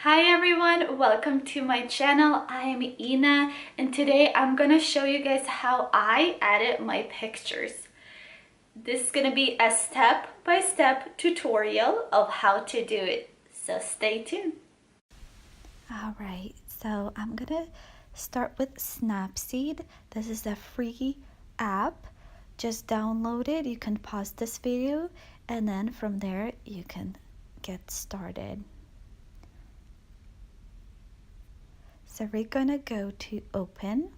Hi everyone, welcome to my channel. I am Ina and today I'm gonna show you guys how I edit my pictures. This is gonna be a step-by-step tutorial of how to do it, so stay tuned. Alright, so I'm gonna start with Snapseed. This is a free app. Just download it. You can pause this video and then from there you can get started. So we're gonna go to open.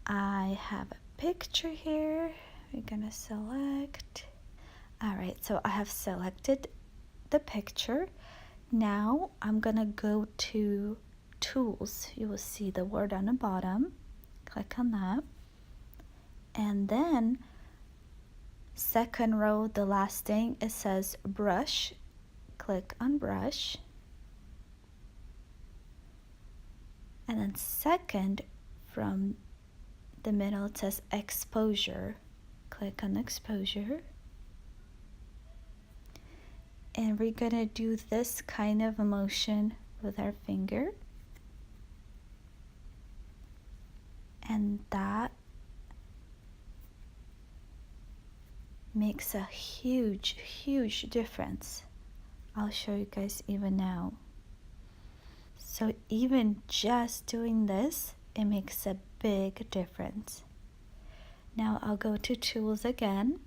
I have a picture here. We're gonna select. Alright, so I have selected the picture. Now I'm gonna go to tools. You will see the word on the bottom. Click on that. And then second row, the last thing, it says brush. Click on brush. And then second from the middle, it says exposure. Click on exposure. And we're gonna do this kind of a motion with our finger. And that makes a huge difference. I'll show you guys even now. So even just doing this, it makes a big difference. Now I'll go to tools again.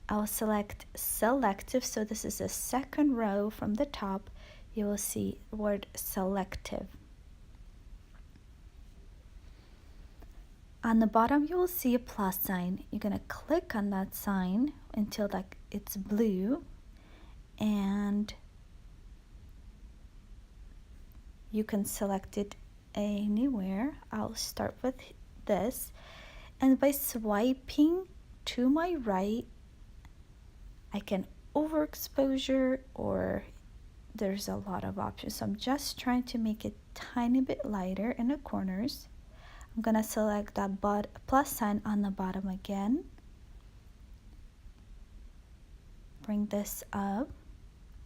I'll select selective, so this is the second row from the top. You will see the word selective. On the bottom you will see a plus sign. You're gonna click on that sign until like it's blue, and you can select it anywhere. I'll start with this, and by swiping to my right I can overexposure, or there's a lot of options. So I'm just trying to make it tiny bit lighter in the corners. I'm gonna select that plus sign on the bottom again. Bring this up,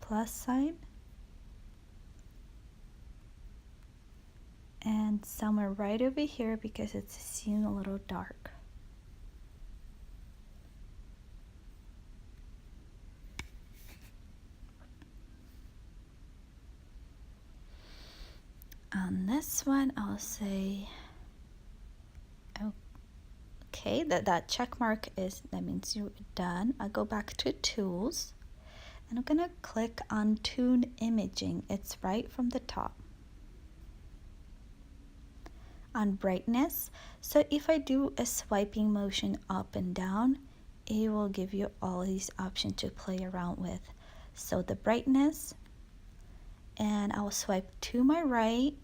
plus sign. And somewhere right over here because it's seeming a little dark. On this one, I'll say, okay, that check mark that means you're done. I'll go back to tools and I'm gonna click on tune imaging. It's right from the top. On brightness, so if I do a swiping motion up and down, it will give you all these options to play around with. So the brightness, and I will swipe to my right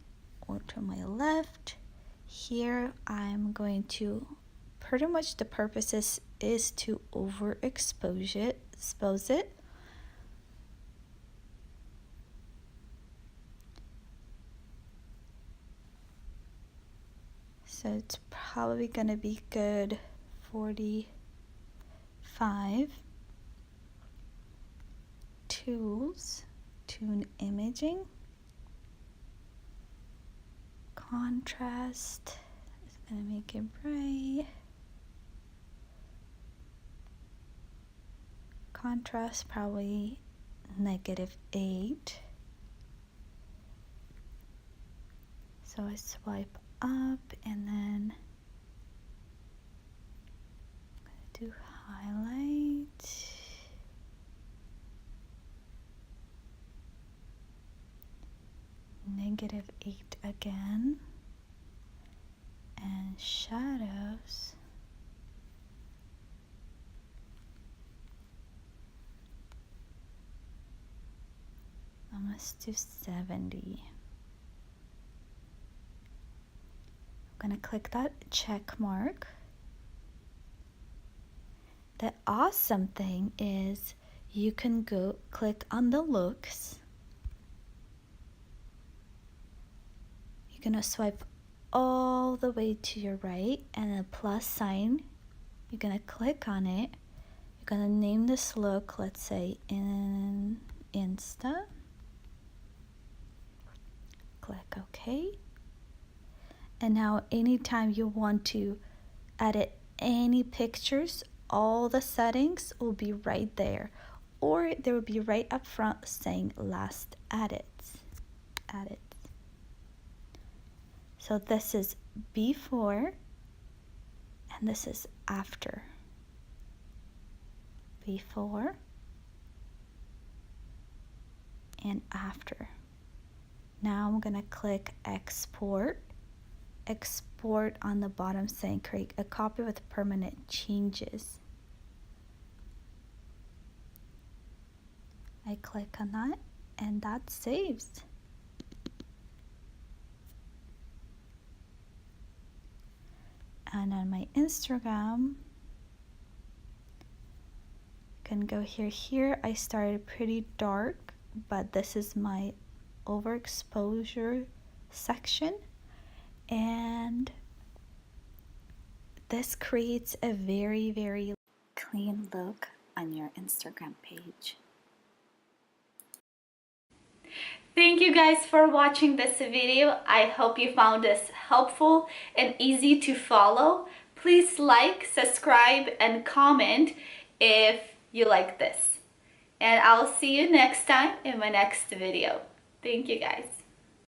or to my left. Here I'm going to, pretty much the purpose is to overexpose it, expose it. So it's probably gonna be good 45. Tools, tune imaging, contrast, it's gonna make it bright. Contrast probably -8. So I swipe up and then I'm gonna do highlight. -8 again, and shadows. Let's do 70. I'm gonna click that check mark. The awesome thing is you can go click on the looks. You're gonna swipe all the way to your right, and a plus sign, you're gonna click on it. You're gonna name this look, let's say in Insta. okay? And now anytime you want to edit any pictures, all the settings will be right there, or they will be right up front saying last edits. So this is before and this is after. Before and after. Now I'm gonna click export on the bottom saying create a copy with permanent changes. I click on that and that saves. And on my Instagram, can go here. I started pretty dark, but this is my overexposure section, and this creates a very, very clean look on your Instagram page. Thank you guys for watching this video. I hope you found this helpful and easy to follow. Please like, subscribe, and comment if you like this. And I'll see you next time in my next video. Thank you guys.